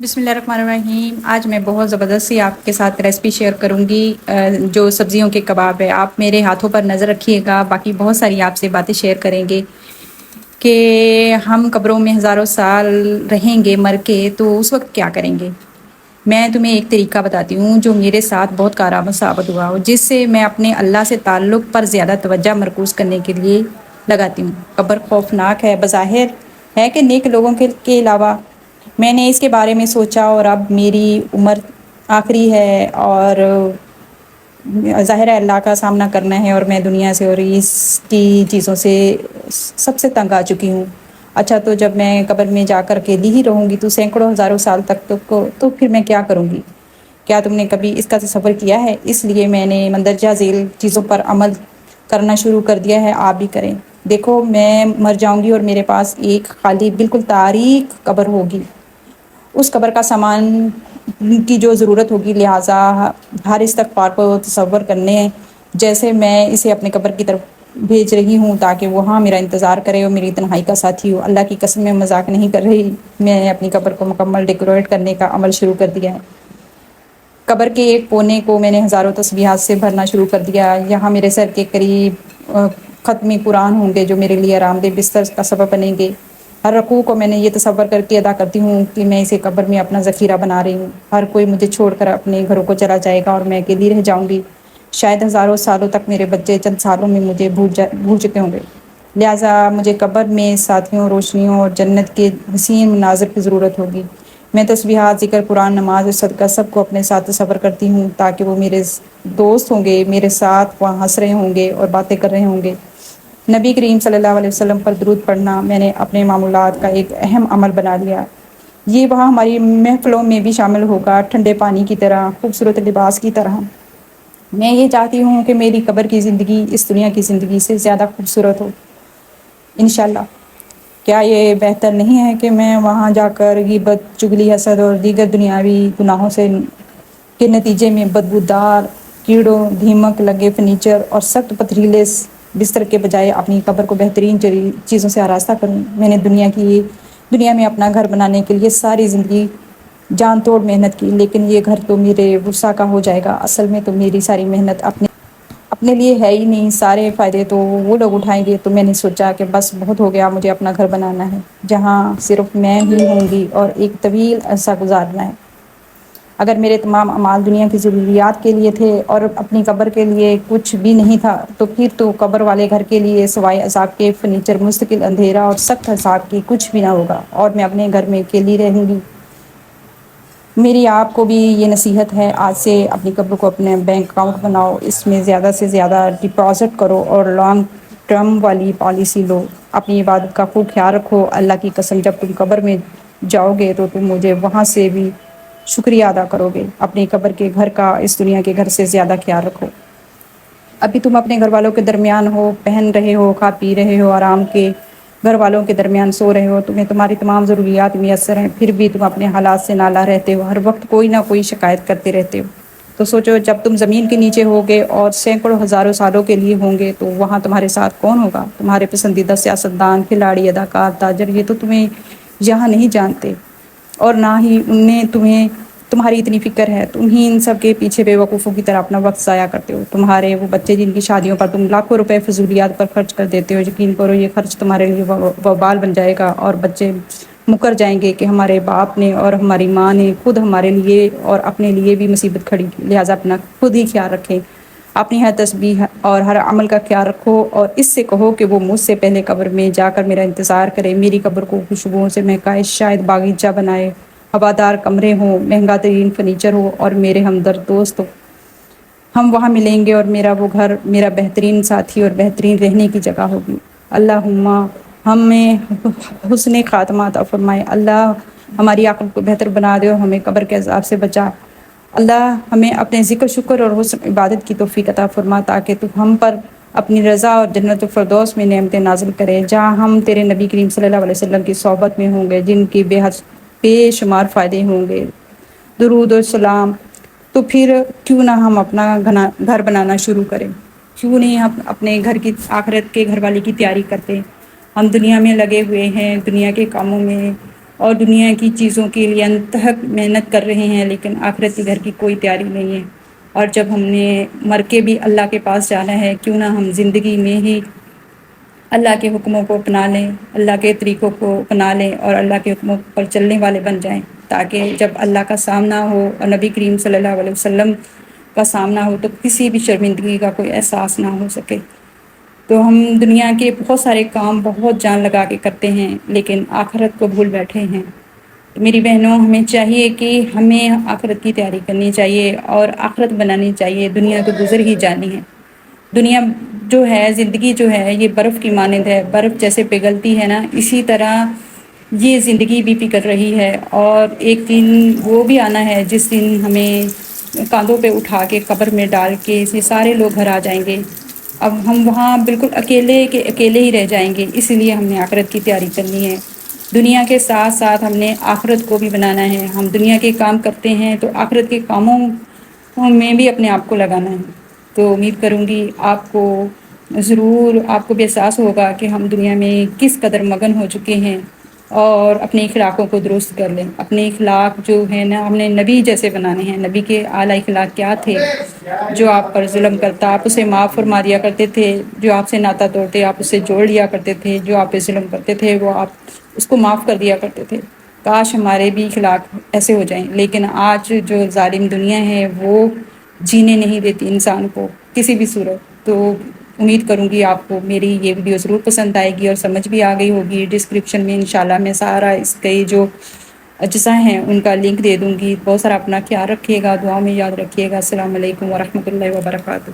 بسم اللہ الرحمن الرحیم۔ آج میں بہت زبردست سی آپ کے ساتھ ریسپی شیئر کروں گی، جو سبزیوں کے کباب ہے۔ آپ میرے ہاتھوں پر نظر رکھیے گا، باقی بہت ساری آپ سے باتیں شیئر کریں گے کہ ہم قبروں میں ہزاروں سال رہیں گے مر کے، تو اس وقت کیا کریں گے۔ میں تمہیں ایک طریقہ بتاتی ہوں جو میرے ساتھ بہت کارآمد ثابت ہوا ہو، جس سے میں اپنے اللہ سے تعلق پر زیادہ توجہ مرکوز کرنے کے لیے لگاتی ہوں۔ قبر خوفناک ہے، بظاہر ہے کہ نیک لوگوں کے علاوہ۔ میں نے اس کے بارے میں سوچا، اور اب میری عمر آخری ہے اور ظاہر ہے اللہ کا سامنا کرنا ہے، اور میں دنیا سے اور اس کی چیزوں سے سب سے تنگ آ چکی ہوں۔ اچھا، تو جب میں قبر میں جا کر اکیلی ہی رہوں گی تو سینکڑوں ہزاروں سال تک تو پھر میں کیا کروں گی؟ کیا تم نے کبھی اس کا تصور کیا ہے؟ اس لیے میں نے مندرجہ ذیل چیزوں پر عمل کرنا شروع کر دیا ہے، آپ بھی کریں۔ دیکھو، میں مر جاؤں گی اور میرے پاس ایک خالی بالکل تاریک قبر ہوگی۔ اس قبر کا سامان کی جو ضرورت ہوگی، لہٰذا ہر استغفار کو تصور کرنے جیسے میں اسے اپنے قبر کی طرف بھیج رہی ہوں تاکہ وہاں میرا انتظار کرے اور میری تنہائی کا ساتھی ہو۔ اللہ کی قسم، میں مذاق نہیں کر رہی، میں نے اپنی قبر کو مکمل ڈیکوریٹ کرنے کا عمل شروع کر دیا ہے۔ قبر کے ایک کونے کو میں نے ہزاروں تسبیحات سے بھرنا شروع کر دیا۔ یہاں میرے سر کے قریب ختم قرآن ہوں گے جو میرے لیے آرام دہ بستر کا سبب بنیں گے۔ ہر رکوع کو میں نے یہ تصور کر کے ادا کرتی ہوں کہ میں اسے قبر میں اپنا ذخیرہ بنا رہی ہوں۔ ہر کوئی مجھے چھوڑ کر اپنے گھروں کو چلا جائے گا اور میں اکیلی رہ جاؤں گی۔ شاید ہزاروں سالوں تک میرے بچے چند سالوں میں مجھے بھول چکے ہوں گے۔ لہٰذا مجھے قبر میں ساتھیوں، روشنیوں اور جنت کے حسین مناظر کی ضرورت ہوگی۔ میں تسبیحات، ذکر، قرآن، نماز اور صدقہ سب کو اپنے ساتھ تصور کرتی ہوں تاکہ وہ میرے دوست ہوں گے، میرے ساتھ وہاں ہنس رہے ہوں گے اور باتیں کر رہے ہوں گے۔ نبی کریم صلی اللہ علیہ وسلم پر درود پڑھنا میں نے اپنے معمولات کا ایک اہم عمل بنا لیا۔ یہ وہاں ہماری محفلوں میں بھی شامل ہوگا، ٹھنڈے پانی کی طرح، خوبصورت لباس کی طرح۔ میں یہ چاہتی ہوں کہ میری قبر کی زندگی اس دنیا کی زندگی سے زیادہ خوبصورت ہو، انشاءاللہ۔ کیا یہ بہتر نہیں ہے کہ میں وہاں جا کر غیبت، چغلی، حسد اور دیگر دنیاوی گناہوں کے نتیجے میں بدبودار کیڑوں، دیمک لگے فرنیچر اور سخت پتھریلے بستر کے بجائے اپنی قبر کو بہترین چیزوں سے آراستہ کروں؟ میں نے دنیا میں اپنا گھر بنانے کے لیے ساری زندگی جان توڑ محنت کی، لیکن یہ گھر تو میرے ورثہ کا ہو جائے گا۔ اصل میں تو میری ساری محنت اپنے لیے ہے ہی نہیں، سارے فائدے تو وہ لوگ اٹھائیں گے۔ تو میں نے سوچا کہ بس بہت ہو گیا، مجھے اپنا گھر بنانا ہے جہاں صرف میں ہی ہوں گی اور ایک طویل عرصہ گزارنا ہے۔ اگر میرے تمام اعمال دنیا کی ضروریات کے لیے تھے اور اپنی قبر کے لیے کچھ بھی نہیں تھا، تو پھر تو قبر والے گھر کے لیے سوائے عذاب کے فرنیچر، مستقل اندھیرا اور سخت حساب کی کچھ بھی نہ ہوگا، اور میں اپنے گھر میں اکیلی رہوں گی۔ میری آپ کو بھی یہ نصیحت ہے، آج سے اپنی قبر کو اپنے بینک اکاؤنٹ بناؤ، اس میں زیادہ سے زیادہ ڈپازٹ کرو اور لانگ ٹرم والی پالیسی لو۔ اپنی عبادت کا خوب خیال رکھو۔ اللہ کی قسم، جب تم قبر میں جاؤ گے تو تم مجھے وہاں سے بھی شکریہ ادا کرو گے۔ اپنی قبر کے گھر کا اس دنیا کے گھر سے زیادہ خیال رکھو۔ ابھی تم اپنے گھر والوں کے درمیان ہو، پہن رہے ہو، کھا پی رہے ہو، آرام کے گھر والوں کے درمیان سو رہے ہو، تمہیں تمہاری تمام ضروریات میسر ہیں، پھر بھی تم اپنے حالات سے نالاں رہتے ہو، ہر وقت کوئی نہ کوئی شکایت کرتے رہتے ہو۔ تو سوچو، جب تم زمین کے نیچے ہوگے اور سینکڑوں ہزاروں سالوں کے لیے ہوں گے تو وہاں تمہارے ساتھ کون ہوگا؟ تمہارے پسندیدہ سیاستدان، کھلاڑی، اداکار، تاجر؟ یہ تو تمہیں یہاں نہیں جانتے، اور نہ ہی انہیں تمہاری اتنی فکر ہے۔ تم ہی ان سب کے پیچھے بے وقوفوں کی طرح اپنا وقت ضائع کرتے ہو۔ تمہارے وہ بچے جن کی شادیوں پر تم لاکھوں روپے فضولیات پر خرچ کر دیتے ہو، یقین کرو یہ خرچ تمہارے لیے وبال بن جائے گا، اور بچے مکر جائیں گے کہ ہمارے باپ نے اور ہماری ماں نے خود ہمارے لیے اور اپنے لیے بھی مصیبت کھڑی کی۔ لہٰذا اپنا خود ہی خیال رکھیں، اپنی ہر تسبیح اور ہر عمل کا خیال رکھو، اور اس سے کہو کہ وہ مجھ سے پہلے قبر میں جا کر میرا انتظار کرے، میری قبر کو خوشبوؤں سے مہکائے، شاید باغیچہ بنائے، ہوادار کمرے ہوں، مہنگا ترین فرنیچر ہو، اور میرے ہمدرد دوست ہو۔ ہم وہاں ملیں گے اور میرا وہ گھر میرا بہترین ساتھی اور بہترین رہنے کی جگہ ہوگی۔ اللہم ہمیں حسن خاتمہ عطا فرمائے۔ اللہ ہماری عقل کو بہتر بنا دے اور ہمیں قبر کے عذاب سے بچا۔ اللہ ہمیں اپنے ذکر، شکر اور حسن عبادت کی توفیق عطا فرما تاکہ تو ہم پر اپنی رضا اور جنت الفردوس میں نعمتیں نازل کرے، جہاں ہم تیرے نبی کریم صلی اللہ علیہ وسلم کی صحبت میں ہوں گے، جن کی بے حد بے شمار فائدے ہوں گے۔ درود و سلام۔ تو پھر کیوں نہ ہم اپنا گھر بنانا شروع کریں؟ کیوں نہیں ہم اپنے گھر کی، آخرت کے گھر والے کی تیاری کرتے؟ ہم دنیا میں لگے ہوئے ہیں، دنیا کے کاموں میں اور دنیا کی چیزوں کے لیے انتہک محنت کر رہے ہیں، لیکن آخرت کے گھر کی کوئی تیاری نہیں ہے۔ اور جب ہم نے مر کے بھی اللہ کے پاس جانا ہے، کیوں نہ ہم زندگی میں ہی اللہ کے حکموں کو اپنا لیں، اللہ کے طریقوں کو اپنا لیں اور اللہ کے حکموں پر چلنے والے بن جائیں، تاکہ جب اللہ کا سامنا ہو اور نبی کریم صلی اللہ علیہ وسلم کا سامنا ہو تو کسی بھی شرمندگی کا کوئی احساس نہ ہو سکے۔ تو ہم دنیا کے بہت سارے کام بہت جان لگا کے کرتے ہیں، لیکن آخرت کو بھول بیٹھے ہیں۔ میری بہنوں، ہمیں چاہیے کہ ہمیں آخرت کی تیاری کرنی چاہیے اور آخرت بنانی چاہیے۔ دنیا تو گزر ہی جانی ہے۔ دنیا جو ہے، زندگی جو ہے، یہ برف کی مانند ہے۔ برف جیسے پگھلتی ہے نا، اسی طرح یہ زندگی بھی پگھل رہی ہے، اور ایک دن وہ بھی آنا ہے جس دن ہمیں کاندھوں پہ اٹھا کے قبر میں ڈال کے یہ سارے لوگ گھر آ جائیں گے۔ اب ہم وہاں بالکل اکیلے کے اکیلے ہی رہ جائیں گے، اس لیے ہم نے آخرت کی تیاری کرنی ہے۔ دنیا کے ساتھ ساتھ ہم نے آخرت کو بھی بنانا ہے۔ ہم دنیا کے کام کرتے ہیں تو آخرت کے کاموں میں بھی اپنے آپ کو لگانا ہے۔ تو امید کروں گی آپ کو ضرور آپ کو بھی احساس ہوگا کہ ہم دنیا میں کس قدر مگن ہو چکے ہیں، اور اپنے اخلاقوں کو درست کر لیں۔ اپنے اخلاق جو ہے نا، ہم نے نبی جیسے بنانے ہیں۔ نبی کے اعلیٰ اخلاق کیا تھے؟ جو آپ پر ظلم کرتا آپ اسے معاف فرما دیا کرتے تھے، جو آپ سے ناتا توڑتے آپ اسے جوڑ لیا کرتے تھے، جو آپ پہ ظلم کرتے تھے وہ آپ اس کو معاف کر دیا کرتے تھے۔ کاش ہمارے بھی اخلاق ایسے ہو جائیں، لیکن آج جو ظالم دنیا ہے وہ جینے نہیں دیتی انسان کو کسی بھی صورت۔ تو امید کروں گی آپ کو میری یہ ویڈیو ضرور پسند آئے گی اور سمجھ بھی آ گئی ہوگی۔ ڈسکرپشن میں انشاءاللہ میں سارا اس کے جو اجزاء ہیں ان کا لنک دے دوں گی۔ بہت سارا اپنا خیال رکھیے گا، دعا میں یاد رکھیے گا۔ السلام علیکم ورحمۃ اللہ وبرکاتہ۔